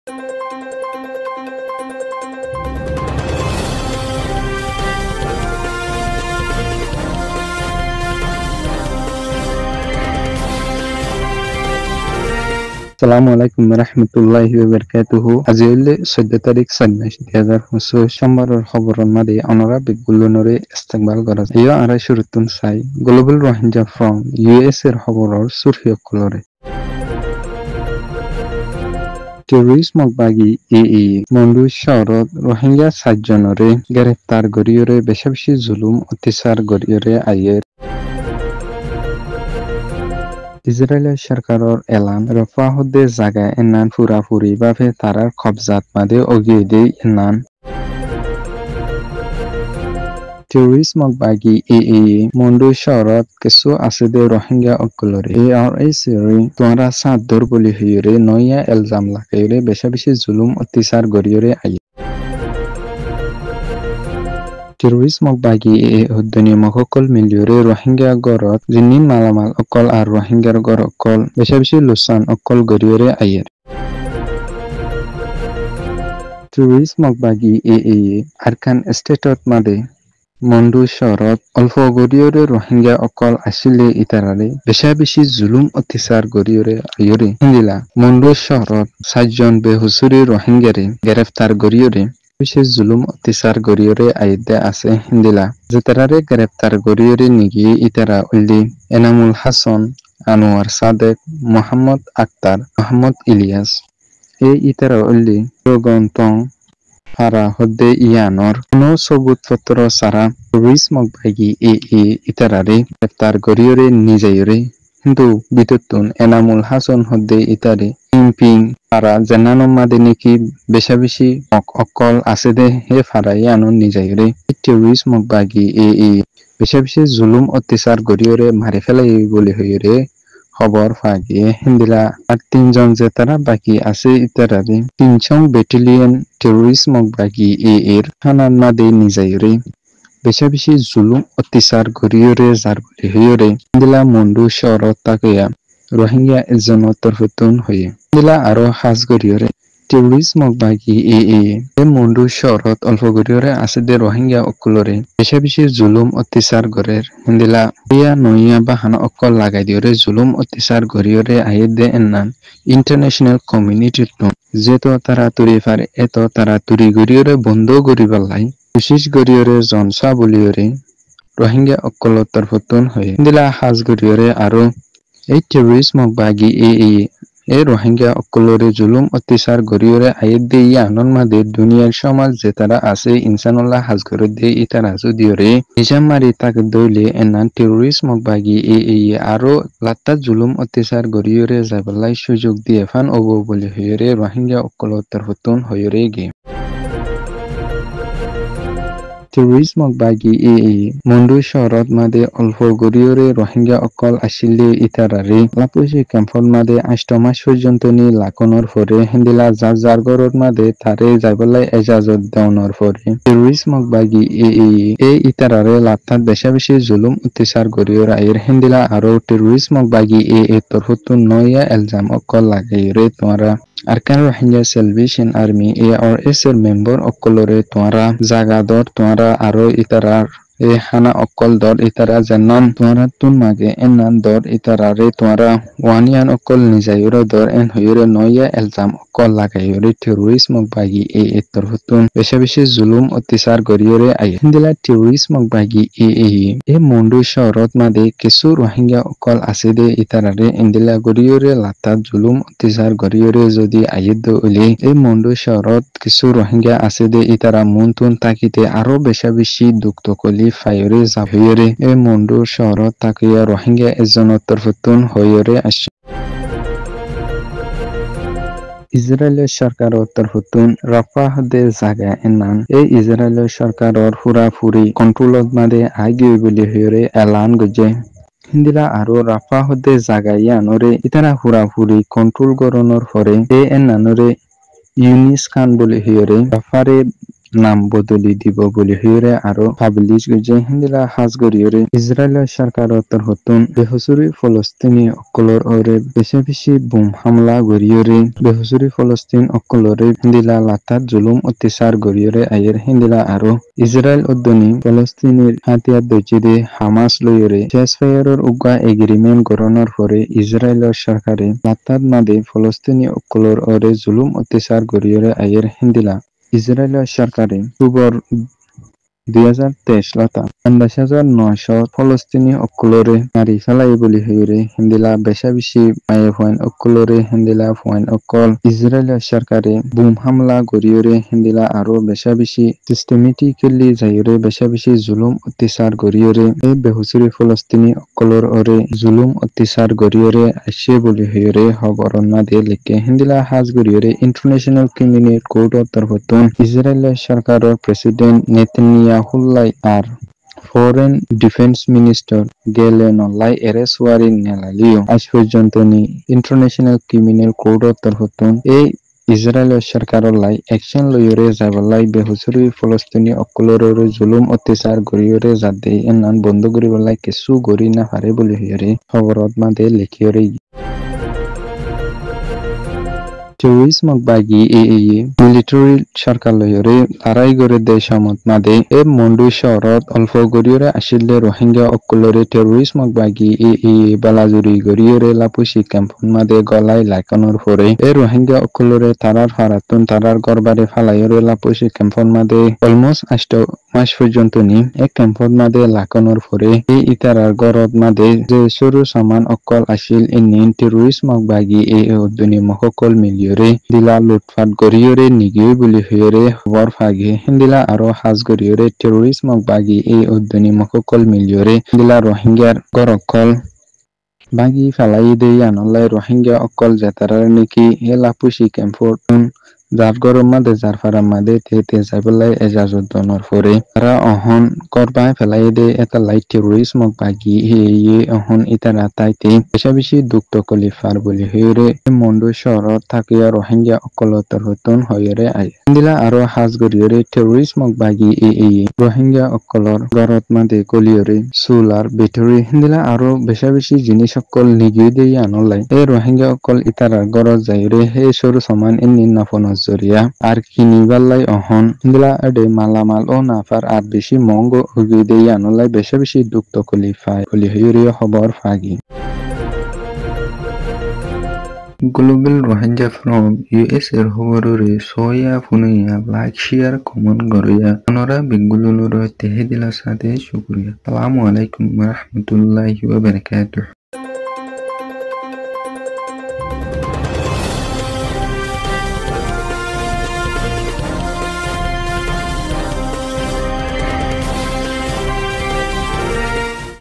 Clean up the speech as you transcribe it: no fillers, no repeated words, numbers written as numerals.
Assalamu alaikum warahmatullahi wabarakatuh. আজি হইলে 14 তারিখ 4/2025 সোমবারের খবরের মাঝে অনরা বিগুলোনরে ইস্তেকবাল করা ইয় আড়াই শুরুতুন চাই গ্লোবাল রোহিঙ্গা ফ্রম ইউএস এর খবরের সুরহিয়কলরে টেররিজমক বাগি মন্ডু শহরত রোহিঙ্গা 7 জনরে গ্রেফতার গরিয়রে বেশি বেশি জুলুম অত্যাচার গরিয়রে আইয়ের ইসরায়েলের সরকারের এলান রফা হদ্দে জায়গা এনান ফুরাফুরি ভাবে তারার কবজাত মাদে অগিয়ে দেই এনান টেররিজমক বাগি মন্ডু শহরত কিছু আছে দে রোহিঙ্গা অকলরে ARSরে তোমরা সাদর বলি হইরে নয়া এলজাম লাগাইরে বেশি বেশি জুলুম অত্যাচার গরিয়রে আই টেররিজমক বাগি হদ্দনীয় মকল মিলিয়রে রোহিঙ্গা গরত জিন্নি মালামাল অকল আর রোহিঙ্গার গর অকল বেশি বেশি লুসান অকল গরিয়রে আইয়ের টেররিজমক বাগি আরকান স্টেটত মাদে মন্ডু শহরত অল্প গরিয়রে রোহিঙ্গা অকল আসিলে ইতারারে বেশা বেশি জুলুম অত্যাচার গরিয়রে আইয়রে হিন্দিলা মন্ডু শহরত 7 জন বেহুসুরি রোহিঙ্গারে গ্রেফতার গরিয়রে বিশেষ জুলুম অত্যাচার গরিয়রে আইদে আছে হিন্দিলা যেতারারে গ্রেফতার গরিয়রে নিগিয়ে ইতারা উল্লি এনামুল হাসান আনোয়ার সাদেক মোহাম্মদ আক্তার মোহাম্মদ ইলিয়াস ইতারা উল্লি রগন্তং ফারা হদ্দে ইয়ানর কোনো সবুতপত্র সারা টেররিজমক বাগি ইতারারে গ্রেফতার গরিয়রে নিজাইরে কিন্তু বিদ্যুৎ এনামুল হাসান হদ্দে ইতারে পিং ফারা জানানো মাদে নাকি বেশা বেশি অকল আছে দে হে ফারাই আনো নিজাইরে টেররিজমক বাগি বেশা বেশি জুলুম অত্যাচার গরিয়রে মারি ফেলাই বলে হইরে খবর ফাগিয়ে হিন্দিলা আর 3 জন যে তারা বাকি আছে ইতারারে 300 ব্যাটালিয়ন টেররিজমক বাগি এর থানার মাদে নিজাইরে বেশা বেশি জুলুম অত্যাচার গরিয়রে যার বলে হইরে হিন্দিলা মন্ডু শহরত তাকিয়া রোহিঙ্গা এজনের তরফতুন হয়ে হিন্দিলা আরো হাজ গরিয়রে টেররিজমক বাগি মন্ডু শহরত অল্প গরিয়রে আছে দে রোহিঙ্গা অকলরে বেশা বেশি জুলুম অত্যাচার গরের হিন্দিলা ইয়া নইয়া বাহানা অকল লাগাই দিয়রে জুলুম অত্যাচার গরিয়রে আইয়ে দে এন্নান ইন্টারন্যাশনাল কমিউনিটির যেতো তারা তুরি পারে এত তারা তুরি গরিয়রে বন্ধ করিবার লাই বিশেষ গরিয়রে জনসা বলিয়রে রোহিঙ্গা অকলত তরফতুন হয়ে হিন্দিলা হাজ গরিয়রে আরো এই টেররিজমক বাগি রোহিঙ্গা অকলরে জুলুম অত্যাচার গরিয়রে আইয়ে দে আনন মাদে দুনিয়ার সমাজ যে তারা আছে ইনসানুল্লাহ হাজ করে দে ইতারা যদিওরে নিজাম মারি তাকে দইলে এনান টেররিজমক বাগি আরো লাত্তা জুলুম অত্যাচার গরিয়রে যাবলাই সুযোগ দিয়ে ফান অব বলে হইরে রোহিঙ্গা অকলত তরফতুন হইরে গে টেররিজমক বাগি মন্ডু শহরত মাদে অল্প গরিয়রে রোহিঙ্গা অকল আসিলে ইতারারে লাপুসি ক্যাম্পর মাদে 8 মাস পর্যন্ত নি লাকনর পরে হিন্দিলা যার গরত মাদে তারে যাইবলাই এজাজত দেওয়ানোর পরে টেররিজমক বাগি ইতারারে লাত্তাত বেশা বেশি জুলুম অত্যাচার গরিয়র আইয়ের হিন্দিলা আরো টেররিজমক বাগি তরফতুন নয়া এলজাম অকল লাগাইরে তোমরা Arakan Rohingya salvation army ARS এর মেম্বার অকলরে তোমরা জাগা দর তোমরা আরো ইতারার হানা অকল দর ইতারা জানান তোমরা তুন মাগে এনান দর ইতারারে তোমরা ওয়ানিয়ান অকল নিজাইরে দর এন হইরে নয়া এলজাম অকল লাগাইরে টেররিজমক বাগি তরফতুন বেশি বেশি জুলুম অত্যাচার গরিয়রে আই হিন্দিলা টেররিজমক বাগি মন্ডু শহরত মাদে কিছু রোহিঙ্গা অকল আছে দে ইতারারে ইন্দিলা গরিয়রে লাতাত জুলুম অত্যাচার গরিয়রে যদি আইদ উলে মন্ডু শহরত কিছু রোহিঙ্গা আছে দে ইতারা মনতুন তাকিতে আরো বেশা বেশি দুঃখ তকলি ফাইরে যাবইরে মন্ডু শহরত তাকিয়া রোহিঙ্গা এজনের তরফতুন হইরে আসে ইসরায়েলের সরকারের তরফতুন রফা হদে জায়গা এনান ইসরায়েলের সরকারের পুরাপুরি কন্ট্রোলত মাদে আগে বলি হইরে এলান গজে হিন্দিলা আরো রাফা হদে জায়গা ইয়ানরে ইতারা পুরাপুরি কন্ট্রোল গরনের পরে এনানরে ইউনিস খান বলি হইরে রাফারে নাম বদলি দিব বুলি হিৰে আৰু পাব্লিছ গজে হিন্দিলা হাজ গৰিয়ৰে ইজৰাইলৰ চৰকাৰৰ হতুন বেহচুৰি ফলস্তিনী অকলৰ অৰে বেছি বুম হামলা গৰিয়ৰে বেহচুৰি ফলস্তিন অকলৰে হিন্দিলা লাতাত জুলুম অত্যাচাৰ গৰিয়ৰে আয়েৰ হিন্দিলা আৰু ইজৰাইল উদ্দনী ফলস্তিনীৰ হাতিয়াৰ দৈজিৰে হামাস লয়ৰে চেছফায়াৰৰ উগা এগ্ৰিমেন্ট গৰণৰ ফৰে ইজৰাইলৰ চৰকাৰে লাতাত মাদে ফলস্তিনী অকলৰ অৰে জুলুম অত্যাচাৰ গৰিয়ৰে আয়ের হিন্দিলা ইজরায়েলের সরকারে অক্টোবর 2023 লতা 50,900 ফলস্তিনি অকলরে মারি ফেলাই বলি হইরে হিন্দিলা বেশি মায়ে ফয়েন অকলরে হিন্দিলা ফয়েন অকল ইজরায়েলের সরকারে বুম হামলা গরিয়রে হিন্দিলা আরো বেশি সিস্টেমেটিক্যালি যাইরে বেশি জুলুম অত্যাচার গরিয়রে এই বেহুচুরি ফলস্তিনি অকলর অরে জুলুম অত্যাচার গরিয়রে আসে বলি হইরে খবরন মাদে লিখে হিন্দিলা হাজ গরিয়রে ইন্টারন্যাশনাল ক্রিমিনাল কোর্ট তরফতুন ইজরায়েলের সরকারের প্রেসিডেন্ট নেতানিয়াহুল্লাই আর ফরেন ডিফেন্স মিনিস্টার গেলেনলাই এরেস্ট ওয়ারেন্ট নেলালিও আজ পর্যন্ত নি ইন্টারন্যাশনাল ক্রিমিনাল কোর্ট তরফতুন এই ইজরায়েলের সরকারের লাই অ্যাকশন লইরে যাবলাই বেহুচুরি ফলস্তিনি অকলরের জুলুম অত্যাচার গরিয়রে যাতে এনান বন্ধ করিবলাই কিছু গরি না পারে বলি হইরে খবরত মাদে লিখিয়রে টেরোরিজমক বাগি মিলিটারি সরকার লয়রে লড়াই করে দেশমত মাদে এ মন্ডু শহরত অল্প গরিয়রে আসিলে রোহিঙ্গা অকলরে টেরোরিজমক বাগি বালাজুরি গরিয়রে লাপুসি ক্যাম্পন মাদে গলাই লাইকানোর ফরে এ রোহিঙ্গা অকলরে তারার ফারাতুন তারার গরবারে ফালাইরে লাপুসি ক্যাম্পন মাদে অলমোস্ট 8 মাস পর্যন্ত নি এক ক্যাম্পন মাদে লাকানোর ফরে এই ইতারার গরদ মাদে যে সরু সমান অকল আসিল ইনিন টেরোরিজমক বাগি উদ্দনী মহকল মিলিয়রে দিলা লুটফাট গরিয়রে নিগিয়ে বুলি হইরে খবর ফাগে হিন্দিলা আরো হাজ গরিয়রে টেরোরিজমক বাগি উদ্দনী মহকল মিলিয়রে দিলা রোহিঙ্গার গরকল বাগি ফেলাই দেই আনলাই রোহিঙ্গা অকল জেতারার নাকি এ লাপুসি ক্যাম্পন যার গরম মাদে যার ফারাম মাদে তে যাইবলাই এজাজত দনর ফরে তারা অহন করবাই ফেলাই দে এটা লাইট টেরোরিজমক বাগি অহন ইতারা তাইতে বেশি দুঃখ কলিফার বলি হইরে মন্ডু শহরত থাকিয়া রোহিঙ্গা অকলতর হতুন হইরে আই হিন্দিলা আরো হাজ গরিয়রে টেরোরিজমক বাগি রোহিঙ্গা অকলর গরত মাদে গলিয়রে সোলার ব্যাটারি হিন্দিলা আরো বেশি জিনিস অকল নিগিয়ে দেই আনলাই এই রোহিঙ্গা অকল ইতারার গরত যাইরে হে সরু সমান ইন্নি নফনজ জরিয়া আর কিনিবাল্লাই অহন হিন্দিলা আডে মালামাল ও নাফার আর বেশি মঙ্গ হুগি দেই আনলাই বেশি দুঃখ কলিফাই বলি হইরে খবর ফাগি গ্লোবাল রোহিঙ্গা ফ্রম ইউএস এর খবররে সয়া ফুনুইয়া লাইক শেয়ার কমেন্ট গরিয়া অনরা বিগুলুলুর তেহে দিলা সাথে শুকরিয়া আসসালামু আলাইকুম ওয়া রাহমাতুল্লাহি ওয়া বারাকাতুহু।